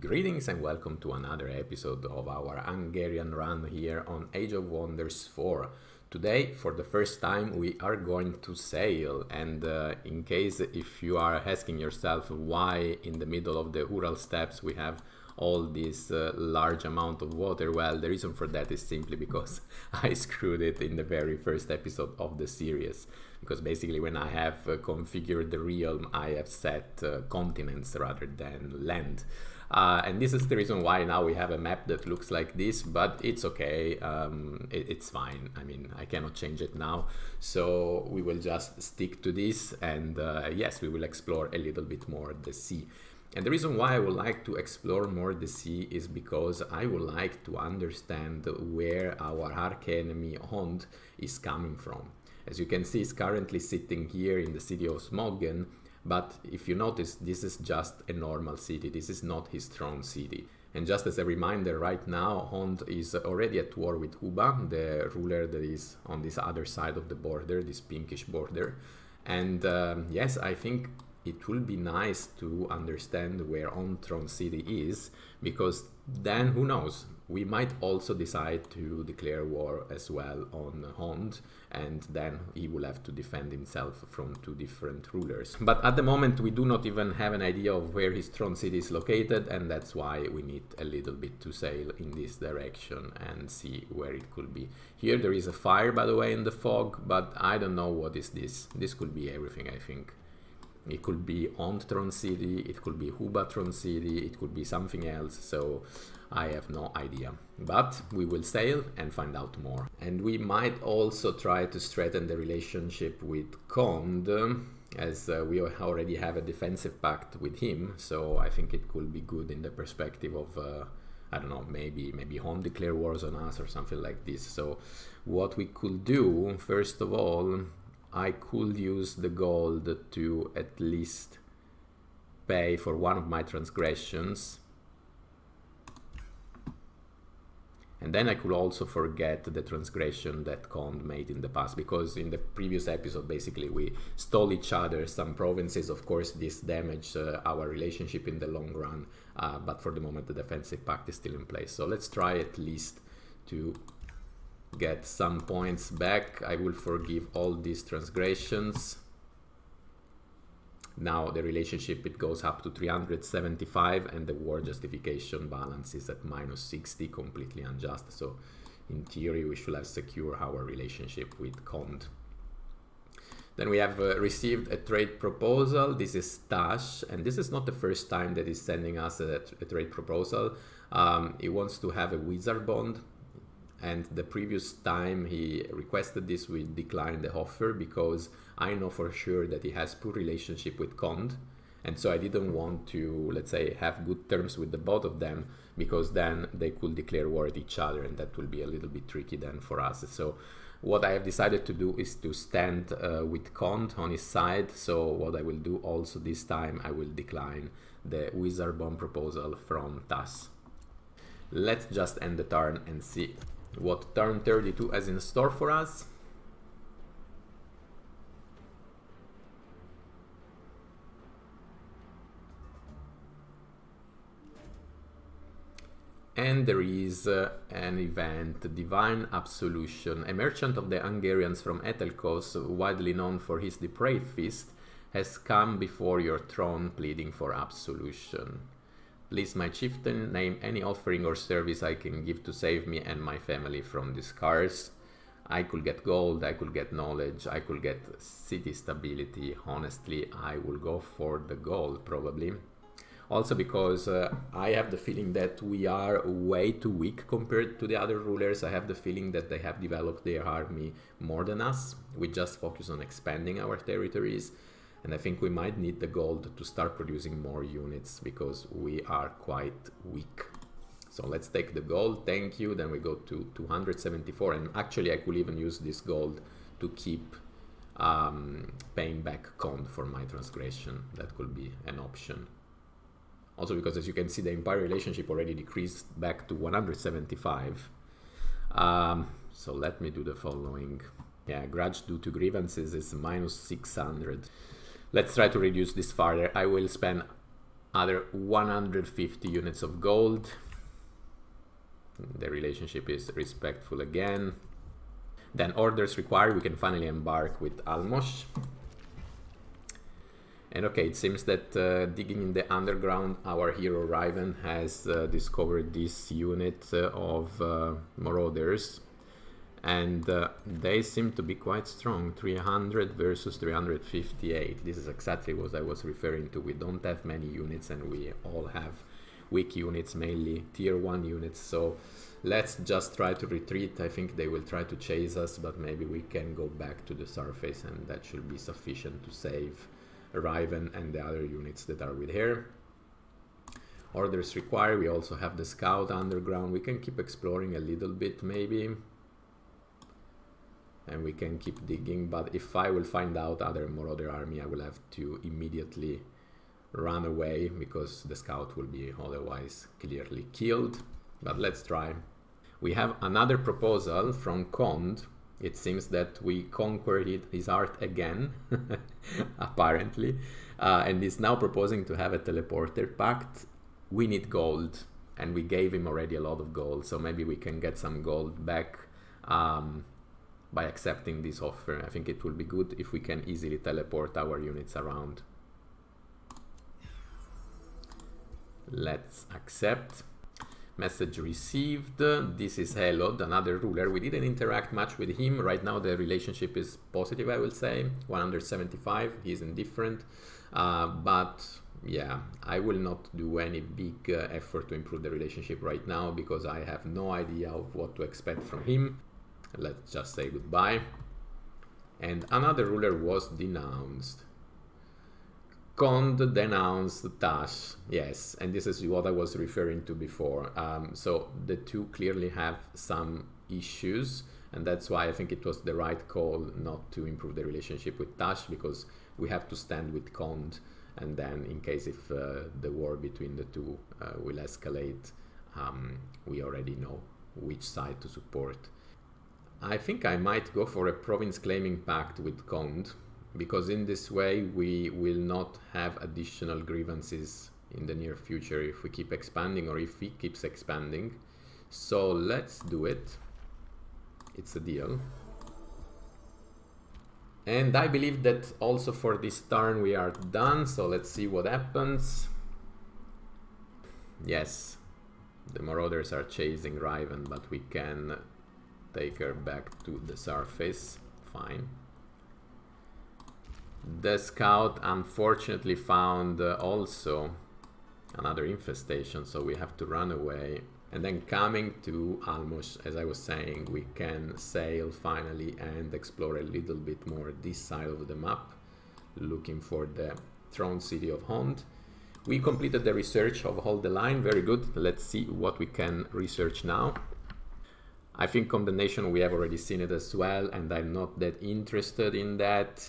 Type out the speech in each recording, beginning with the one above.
Greetings and welcome to another episode of our Hungarian run here on Age of Wonders 4. Today, for the first time, we are going to sail, and in case if you are asking yourself why in the middle of the Ural steppes we have all this large amount of water, well, the reason for that is simply because I screwed it in the very first episode of the series. Because basically when I have configured the realm, I have set continents rather than land. And this is the reason why now we have a map that looks like this, but it's okay, it's fine. I mean, I cannot change it now, so we will just stick to this, and yes, we will explore a little bit more the sea. And the reason why I would like to explore more the sea is because I would like to understand where our archenemy Hond is coming from. As you can see, it's currently sitting here in the city of Smogen, but if you notice, this is just a normal city. This is not his throne city. And just as a reminder, right now, Hond is already at war with Huba, the ruler that is on this other side of the border, this pinkish border. And yes, I think it will be nice to understand where On Throne City is, because then, who knows, we might also decide to declare war as well on Hond, and then he will have to defend himself from two different rulers. But at the moment we do not even have an idea of where his throne city is located, and that's why we need a little bit to sail in this direction and see where it could be. Here there is a fire, by the way, in the fog, but I don't know what is this. This could be everything, I think. It could be On Throne City, it could be Huba Throne City, it could be something else, so I have no idea. But we will sail and find out more. And we might also try to strengthen the relationship with Kond, as we already have a defensive pact with him, so I think it could be good in the perspective of, I don't know, maybe Hond declare wars on us or something like this. So what we could do, first of all, I could use the gold to at least pay for one of my transgressions. And then I could also forget the transgression that Kond made in the past, because in the previous episode basically we stole each other some provinces. Of course this damaged our relationship in the long run, but for the moment the defensive pact is still in place. So let's try at least to get some points back. I will forgive all these transgressions. Now the relationship, it goes up to 375, and the war justification balance is at -60, completely unjust. So in theory we should have secured our relationship with Kond. Then we have received a trade proposal. This is Tash, and this is not the first time that he's sending us a trade proposal. He wants to have a wizard bond. And the previous time he requested this, we declined the offer because I know for sure that he has poor relationship with Kond, and so I didn't want to, let's say, have good terms with the both of them, because then they could declare war at each other, and that will be a little bit tricky then for us. So what I have decided to do is to stand with Kond on his side. So what I will do also this time, I will decline the wizard bond proposal from Tas. Let's just end the turn and see what turn 32 has in store for us. And there is an event, Divine Absolution. A merchant of the Hungarians from Etelkos, widely known for his depraved feast, has come before your throne pleading for absolution. Please, my chieftain, name any offering or service I can give to save me and my family from this curse. I could get gold, I could get knowledge, I could get city stability. Honestly, I will go for the gold probably. Also because I have the feeling that we are way too weak compared to the other rulers. I have the feeling that they have developed their army more than us. We just focus on expanding our territories. And I think we might need the gold to start producing more units, because we are quite weak. So let's take the gold, thank you. Then we go to 274, and actually I could even use this gold to keep paying back Kond for my transgression. That could be an option. Also because, as you can see, the empire relationship already decreased back to 175. So let me do the following. Yeah, grudge due to grievances is -600. Let's try to reduce this further. I will spend other 150 units of gold. The relationship is respectful again. Then orders required, we can finally embark with Almos. And okay, it seems that digging in the underground, our hero Raven has discovered this unit of marauders. And they seem to be quite strong, 300 versus 358. This is exactly what I was referring to. We don't have many units and we all have weak units, mainly tier 1 units. So let's just try to retreat. I think they will try to chase us, but maybe we can go back to the surface and that should be sufficient to save Raven and the other units that are with her. Orders required. We also have the scout underground. We can keep exploring a little bit maybe. And we can keep digging, but if I will find out other marauder army, I will have to immediately run away because the scout will be otherwise clearly killed. But let's try. We have another proposal from Kond. It seems that we conquered his heart again, apparently, and he's now proposing to have a teleporter pact. We need gold, and we gave him already a lot of gold, so maybe we can get some gold back by accepting this offer. I think it will be good if we can easily teleport our units around. Let's accept. Message received. This is Helod, another ruler. We didn't interact much with him. Right now the relationship is positive, I will say. 175. He's indifferent. But yeah, I will not do any big effort to improve the relationship right now because I have no idea of what to expect from him. Let's just say goodbye. And another ruler was denounced. Kond denounced Tash, yes, and this is what I was referring to before. So the two clearly have some issues, and that's why I think it was the right call not to improve the relationship with Tash, because we have to stand with Kond, and then in case if the war between the two will escalate, we already know which side to support. I think I might go for a province claiming pact with Kond, because in this way we will not have additional grievances in the near future if we keep expanding or if he keeps expanding. So let's do it. It's a deal. And I believe that also for this turn we are done, so let's see what happens. Yes, the marauders are chasing Raven, but we can take her back to the surface. Fine. The scout unfortunately found also another infestation, so we have to run away. And then coming to Almos, as I was saying, we can sail finally and explore a little bit more this side of the map, looking for the throne city of Hond. We completed the research of Hold the Line, very good. Let's see what we can research now. I think condemnation, we have already seen it as well, and I'm not that interested in that.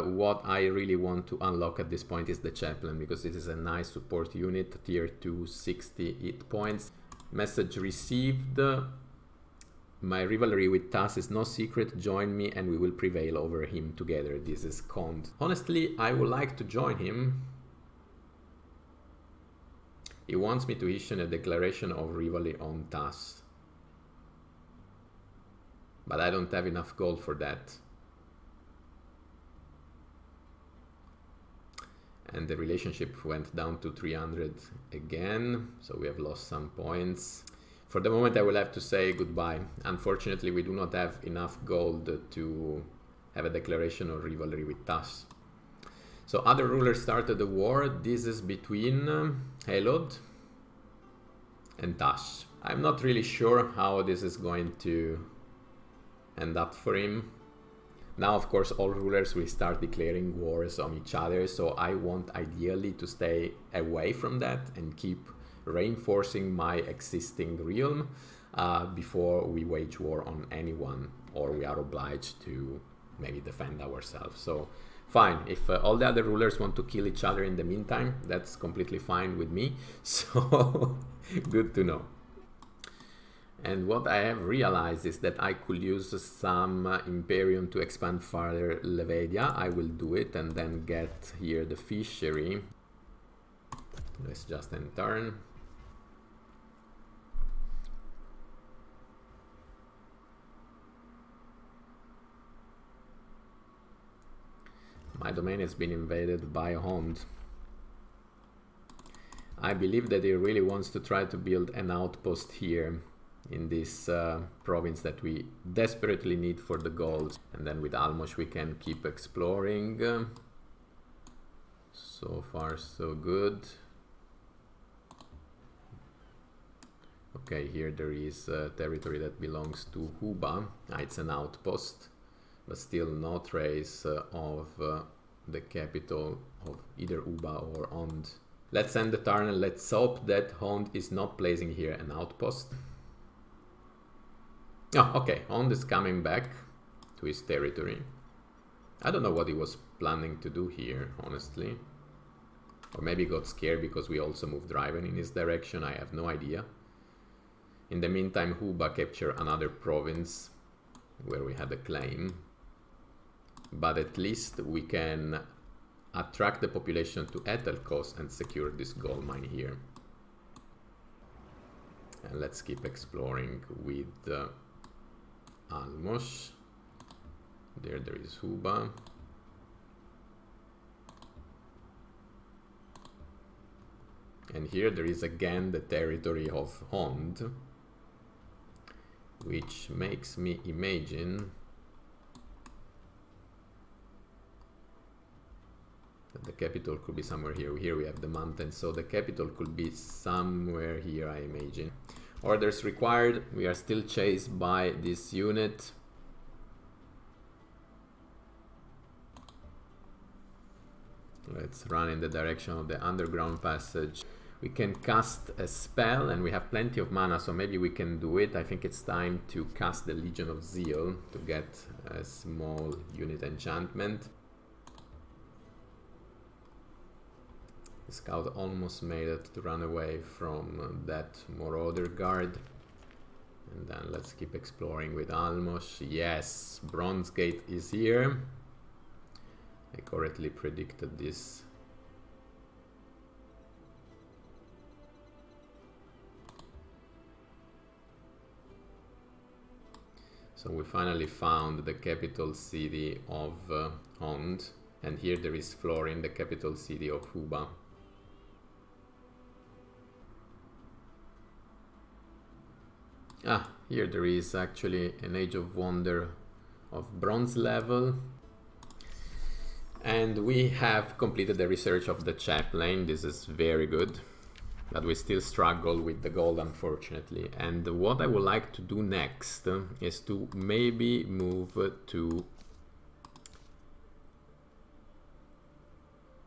What I really want to unlock at this point is the chaplain, because this is a nice support unit, tier 2, 60 hit points. Message received. My rivalry with Tas is no secret. Join me and we will prevail over him together. This is Kond. Honestly, I would like to join him. He wants me to issue a declaration of rivalry on Tas, but I don't have enough gold for that. And the relationship went down to 300 again, so we have lost some points. For the moment I will have to say goodbye. Unfortunately we do not have enough gold to have a declaration of rivalry with Tas. So other rulers started the war. This is between Helod and Tas. I'm not really sure how this is going to end up for him. Now of course all rulers will start declaring wars on each other, so I want ideally to stay away from that and keep reinforcing my existing realm before we wage war on anyone, or we are obliged to maybe defend ourselves. So fine, if all the other rulers want to kill each other in the meantime, that's completely fine with me, so good to know. And what I have realized is that I could use some Imperium to expand further Levedia. I will do it and then get here the fishery. Let's just end turn. My domain has been invaded by Hond. I believe that he really wants to try to build an outpost here in this province that we desperately need for the gold. And then with Almos we can keep exploring. So far so good. Okay, here there is territory that belongs to Huba. It's an outpost, but still no trace of the capital of either Uba or Hond. Let's end the turn and let's hope that Hond is not placing here an outpost. Oh, okay, Hond is coming back to his territory. I don't know what he was planning to do here, honestly. Or maybe he got scared because we also moved Driven in his direction, I have no idea. In the meantime, Huba captured another province where we had a claim. But at least we can attract the population to Etelkos and secure this gold mine here. And let's keep exploring with Almos. There is Huba. And here there is again the territory of Hond, which makes me imagine that the capital could be somewhere here. Here we have the mountains, so the capital could be somewhere here, I imagine. Orders required. We are still chased by this unit. Let's run in the direction of the underground passage. We can cast a spell and we have plenty of mana, so maybe we can do it. I think it's time to cast the Legion of Zeal to get a small unit enchantment. The scout almost made it to run away from that Marauder guard. And then let's keep exploring with Almos. Yes, Bronze Gate is here. I correctly predicted this. So we finally found the capital city of Hond, and here there is Florin, the capital city of Huba. Ah, here there is actually an Age of Wonder of bronze level. And we have completed the research of the chaplain. This is very good. But we still struggle with the gold, unfortunately. And what I would like to do next is to maybe move to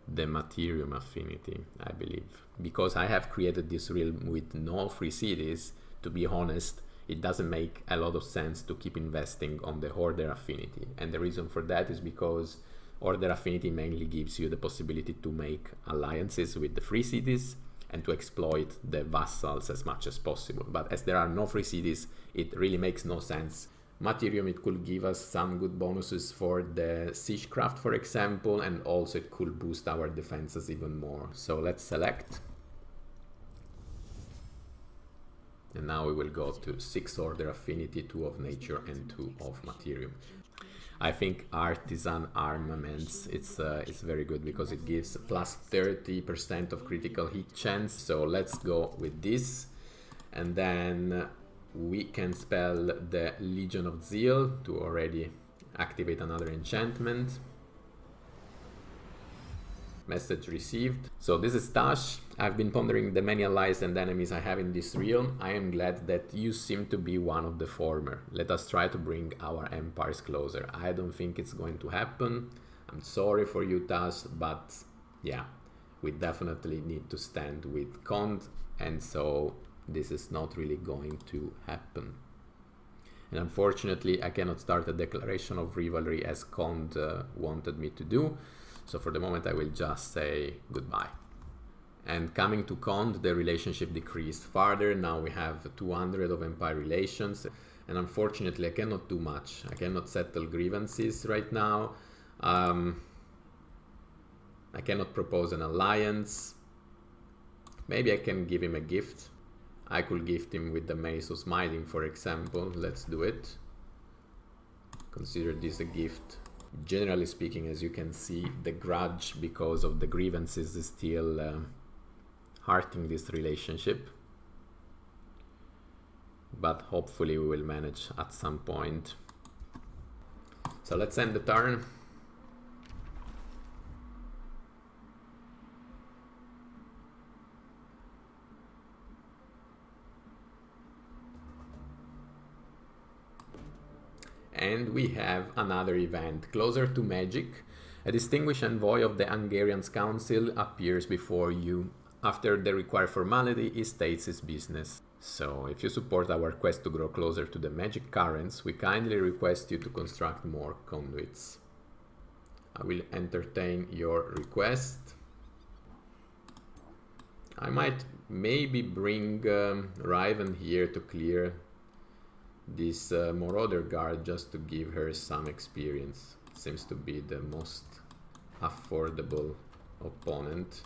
the Materium affinity, I believe. Because I have created this realm with no free cities, to be honest, it doesn't make a lot of sense to keep investing on the Order affinity. And the reason for that is because Order affinity mainly gives you the possibility to make alliances with the free cities and to exploit the vassals as much as possible. But as there are no free cities, it really makes no sense. Materium, it could give us some good bonuses for the siegecraft, for example, and also it could boost our defenses even more. So let's select. And now we will go to 6 Order affinity, 2 of nature and 2 of Materium. I think artisan armaments, it's very good because it gives plus 30% of critical hit chance. So let's go with this, and then we can spell the Legion of Zeal to already activate another enchantment. Message received. So this is Tash. I've been pondering the many allies and enemies I have in this realm. I am glad that you seem to be one of the former. Let us try to bring our empires closer. I don't think it's going to happen. I'm sorry for you, Tash, but yeah, we definitely need to stand with Kond, and so this is not really going to happen. And unfortunately, I cannot start a declaration of rivalry as Kond wanted me to do. So for the moment, I will just say goodbye. And coming to Kond, the relationship decreased further. Now we have 200 of empire relations. And unfortunately, I cannot do much. I cannot settle grievances right now. I cannot propose an alliance. Maybe I can give him a gift. I could gift him with the Mace of Smiting, for example. Let's do it. Consider this a gift. Generally speaking, as you can see, the grudge because of the grievances is still hurting this relationship. But hopefully we will manage at some point. So let's end the turn. And we have another event. Closer to Magic, a distinguished envoy of the Hungarian Council appears before you. After the required formality, he states his business. So, if you support our quest to grow closer to the magic currents, we kindly request you to construct more conduits. I will entertain your request. I might maybe bring Riven here to clear this Marauder Guard just to give her some experience. Seems to be the most affordable opponent.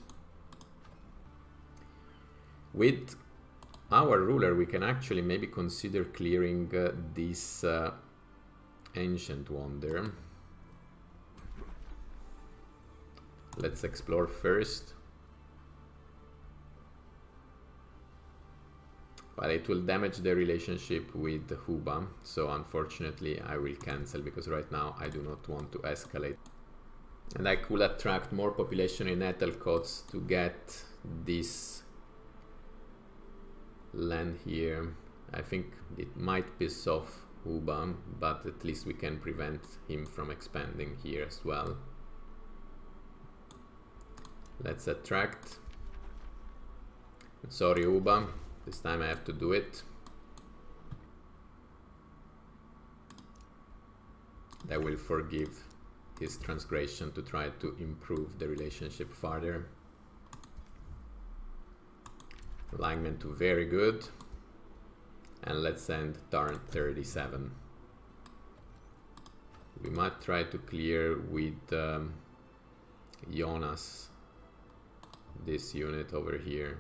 With our ruler we can actually maybe consider clearing this Ancient Wonder. Let's explore first. But it will damage the relationship with Huba, so unfortunately I will cancel because right now I do not want to escalate. And I could attract more population in Ethelcoats to get this land here. I think it might piss off Huba, but at least we can prevent him from expanding here as well. Let's attract. Sorry Huba. This time I have to do it. I will forgive his transgression to try to improve the relationship further. Alignment to very good. And let's end turn 37. We might try to clear with Jonas this unit over here.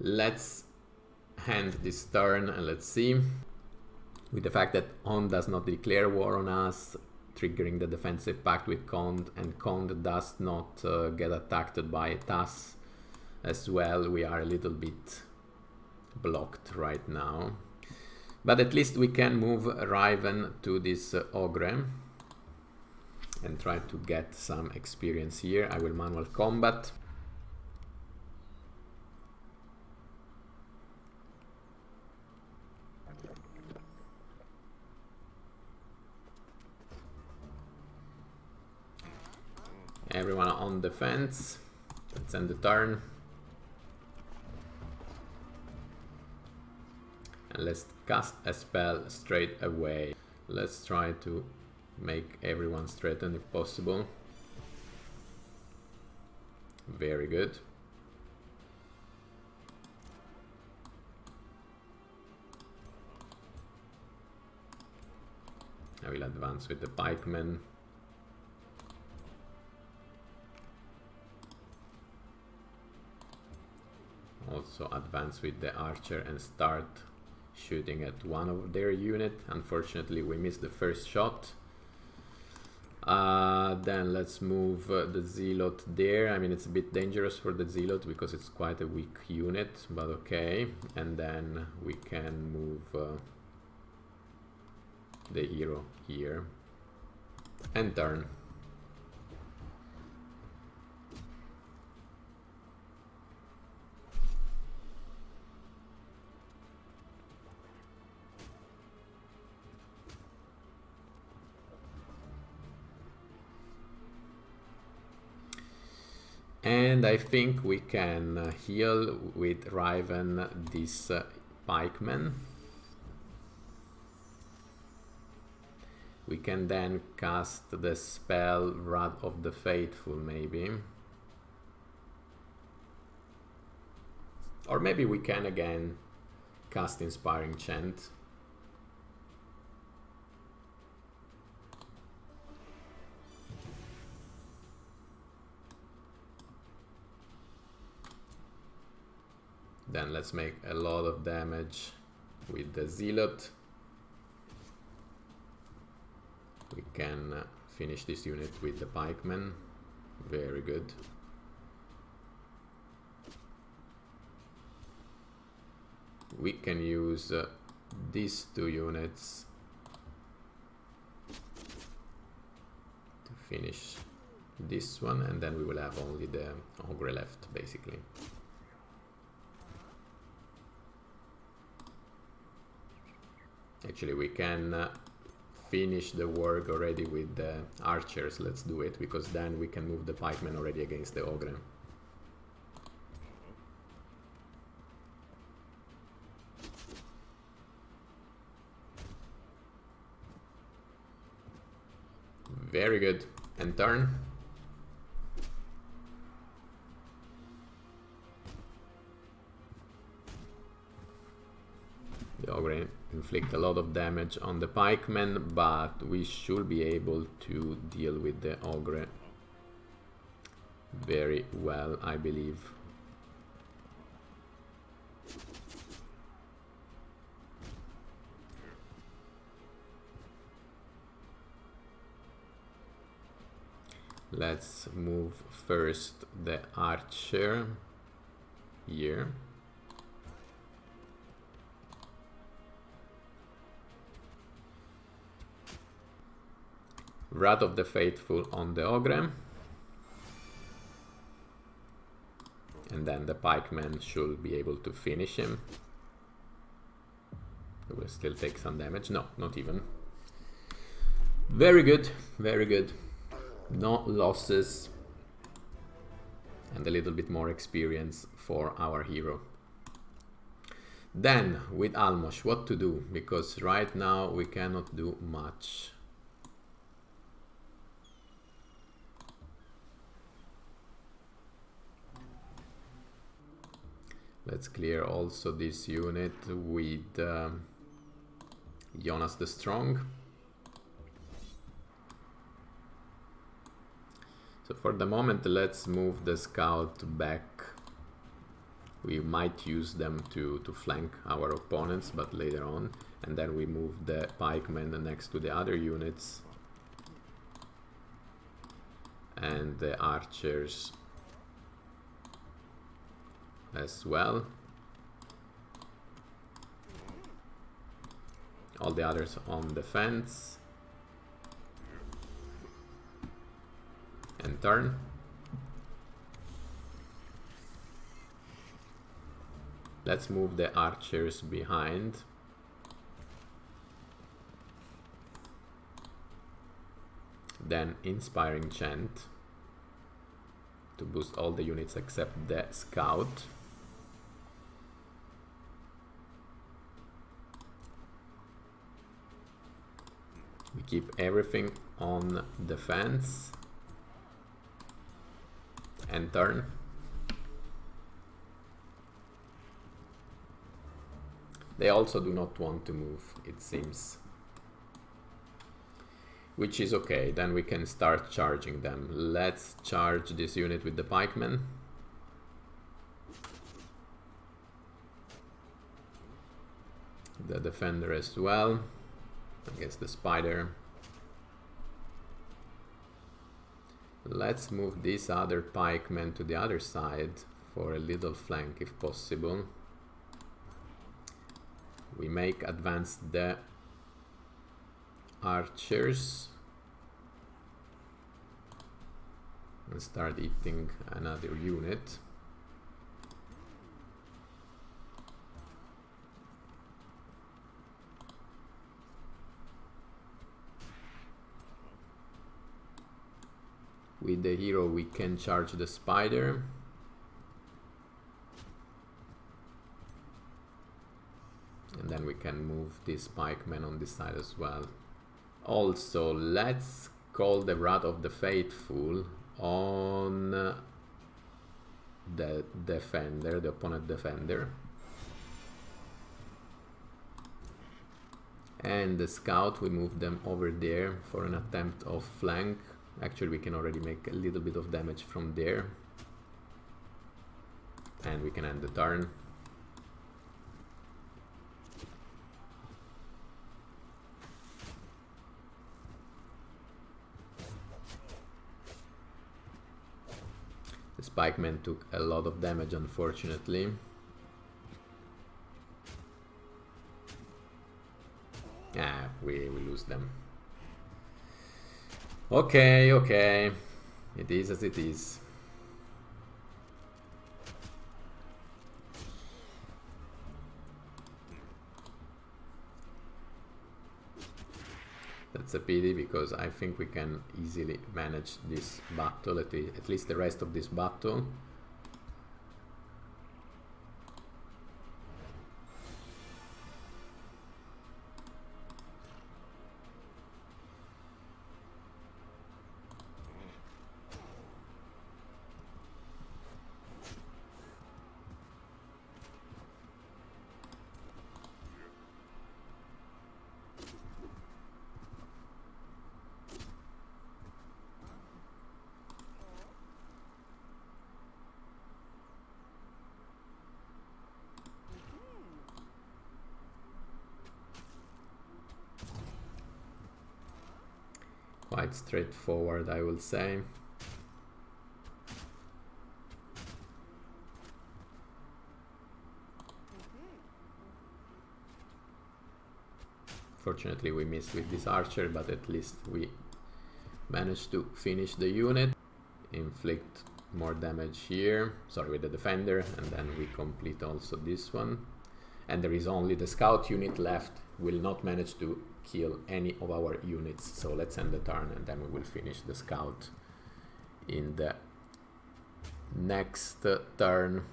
Let's hand this turn and let's see. With the fact that On does not declare war on us, triggering the defensive pact with Kond, and Kond does not get attacked by Tas as well, we are a little bit blocked right now. But at least we can move Riven to this Ogre and try to get some experience here. I will manual combat. Everyone on defense. Let's end the turn. And let's cast a spell straight away. Let's try to make everyone straighten if possible. Very good. I will advance with the pikemen. Also advance with the archer and start shooting at one of their unit. Unfortunately we missed the first shot. Then let's move the Zealot there. I mean, it's a bit dangerous for the Zealot because it's quite a weak unit, but okay. And then we can move the hero here and turn. And I think we can heal with Riven this pikeman. We can then cast the spell Wrath of the Faithful, maybe. Or maybe we can again cast Inspiring Chant. Then let's make a lot of damage with the zealot. We can finish this unit with the pikemen. Very good. We can use these two units to finish this one, and then we will have only the ogre left, basically. Actually, we can finish the work already with the archers. Let's do it, because then we can move the pikemen already against the ogre. Very good. And turn. The ogre inflict a lot of damage on the pikemen, but we should be able to deal with the ogre very well, I believe. Let's move first the archer here. Wrath of the Faithful on the ogre. And then the pikeman should be able to finish him. He will still take some damage. No, not even. Very good, very good. No losses. And a little bit more experience for our hero. Then, with Almos, what to do? Because right now we cannot do much. Let's clear also this unit with Jonas the Strong. So for the moment, let's move the scout back. We might use them to flank our opponents, but later on. And then we move the pikemen next to the other units. And the archers as well. All the others on defense. And turn. Let's move the archers behind. Then Inspiring Chant to boost all the units except the scout. We keep everything on defense. And turn. They also do not want to move, it seems. Which is okay, then we can start charging them. Let's charge this unit with the pikemen. The defender as well, against the spider. Let's move these other pikemen to the other side for a little flank if possible. We make advance the archers and start eating another unit. With the hero we can charge the spider. And then we can move this pikeman on this side as well. Also, let's call the Wrath of the Faithful on the defender, the opponent defender. And the scout, we move them over there for an attempt of flank. Actually, we can already make a little bit of damage from there. And we can end the turn. pikemen took a lot of damage, unfortunately. Ah, we lose them. Okay, okay. It is as it is. That's a pity, because I think we can easily manage this battle, at least the rest of this battle. Quite straightforward, I will say. Fortunately, we missed with this archer, but at least we managed to finish the unit, inflict more damage here, sorry, with the defender, and then we complete also this one. And there is only the scout unit left. Will not manage to kill any of our units, so let's end the turn and then we will finish the scout in the next turn.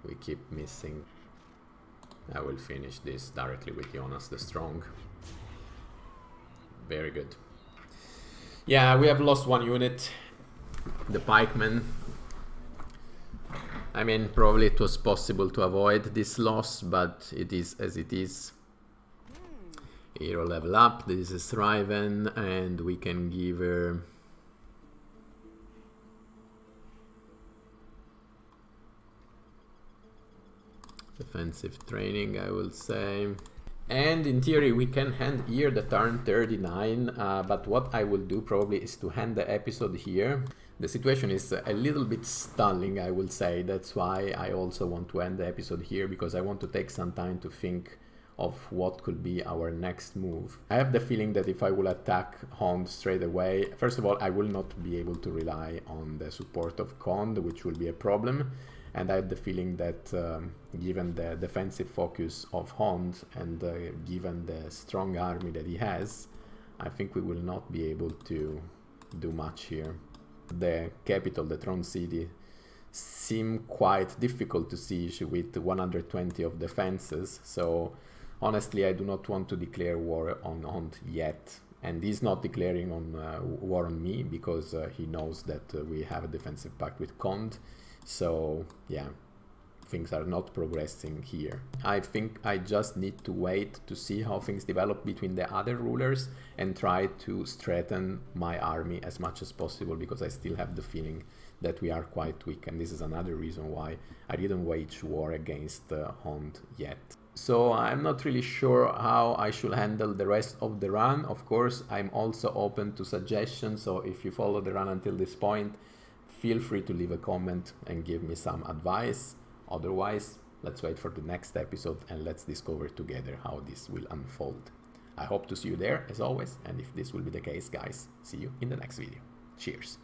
We keep missing. I will finish this directly with Jonas the Strong. Very good. Yeah, we have lost one unit, the pikemen. I mean, probably it was possible to avoid this loss, but it is as it is. Hero level up, this is Riven, and we can give her defensive training, I will say. And in theory we can end here the turn 39, but what I will do probably is to end the episode here. The situation is a little bit stalling, I will say. That's why I also want to end the episode here, because I want to take some time to think of what could be our next move. I have the feeling that if I will attack Hond straight away, first of all, I will not be able to rely on the support of Kond, which will be a problem. And I have the feeling that given the defensive focus of Hond and given the strong army that he has, I think we will not be able to do much here. The capital, the Throne City, seem quite difficult to siege with 120 of defenses, so honestly I do not want to declare war on Hond yet. And he's not declaring on war on me, because he knows that we have a defensive pact with Kond. So yeah, things are not progressing here. I think I just need to wait to see how things develop between the other rulers and try to strengthen my army as much as possible, because I still have the feeling that we are quite weak, and this is another reason why I didn't wage war against Hond yet. So I'm not really sure how I should handle the rest of the run. Of course, I'm also open to suggestions, so if you follow the run until this point, feel free to leave a comment and give me some advice. Otherwise, let's wait for the next episode and let's discover together how this will unfold. I hope to see you there as always, and if this will be the case, guys, see you in the next video. Cheers!